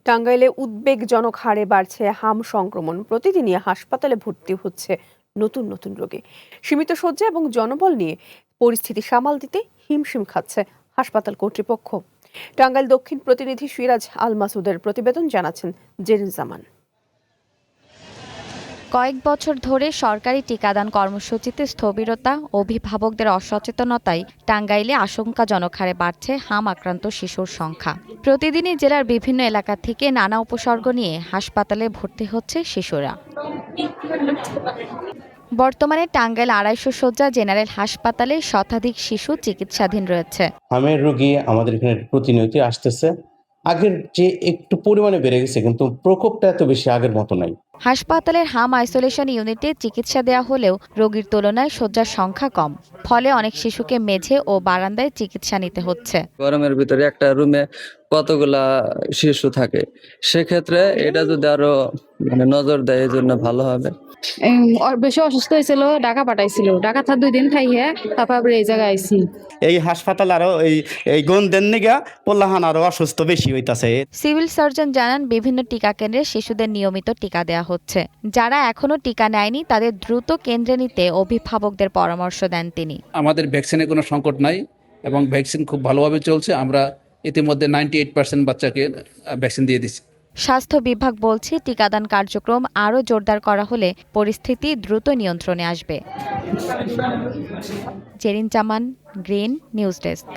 টাঙ্গাইলে উদ্বেগজনক হারে বাড়ছে হাম সংক্রমণ। প্রতিদিনই হাসপাতালে ভর্তি হচ্ছে নতুন নতুন রোগী। সীমিত শয্যা এবং জনবল নিয়ে পরিস্থিতি সামাল দিতে হিমশিম খাচ্ছে হাসপাতাল কর্তৃপক্ষ। টাঙ্গাইল দক্ষিণ প্রতিনিধি সিরাজ আল মাসুদের প্রতিবেদন, জানাচ্ছেন জেরিন জামান। কয়েক বছর ধরে সরকারি টিকাদান কর্মসূচিতে স্থবিরতা, অভিভাবকদের অসচেতনতায় টাঙ্গাইলে আশঙ্কাজনক হারে বাড়ছে হাম আক্রান্ত শিশুর সংখ্যা। প্রতিদিনই জেলার বিভিন্ন এলাকা থেকে নানা উপসর্গ নিয়ে হাসপাতালে ভর্তি হচ্ছে শিশুরা। বর্তমানে টাঙ্গাইল ২৫০ শয্যা জেনারেল হাসপাতালে শতাধিক শিশু চিকিৎসাধীন রয়েছে। হামের রোগী আমাদের এখানে প্রতিনিয়ত আসতেছে। আগের যে একটু পরিমাণে বেড়ে গেছে, কিন্তু প্রকোপটা এত বেশি আগের মতো নাই। হাসপাতালের হাম আইসোলেশন ইউনিটে চিকিৎসা দেওয়া হলেও রোগীর তুলনায় শয্যার সংখ্যা কম। ফলে অনেক শিশুকে মেঝে ও বারান্দায় চিকিৎসা নিতে হচ্ছে। গরমের ভিতরে একটা রুমে কতগুলা শিশু থাকে, সেক্ষেত্রে এটা যদি আরো নজর দেয় এই জন্য ভালো হবে। বেশি অসুস্থ হয়েছিল, ঢাকা পাঠাইছিল। ঢাকা 2 দিন খাইয়ে তারপর এই জায়গায় আইছি। এই হাসপাতাল আরো এই গন্ধের নিগা পোল্লাহান আরো অসুস্থ বেশি হইতাছে। সিভিল সার্জন জানান, বিভিন্ন টিকা কেন্দ্রে শিশুদের নিয়মিত টিকা দেওয়া হচ্ছে। যারা এখনো টিকা নেয়নি তাদের দ্রুত কেন্দ্রে নিতে অভিভাবকদের পরামর্শ দেন তিনি। আমাদের ভ্যাকসিনের কোনো সংকট নাই এবং ভ্যাকসিন খুব ভালোভাবে চলছে। আমরা ইতিমধ্যে 98% বাচ্চাকে ভ্যাকসিন দিয়ে দিচ্ছি। স্বাস্থ্য বিভাগ বলছে, টিকাদান কার্যক্রম আরও জোরদার করা হলে পরিস্থিতি দ্রুত নিয়ন্ত্রণে আসবে। জেরিন জামান, গ্রিন নিউজ ডেস্ক।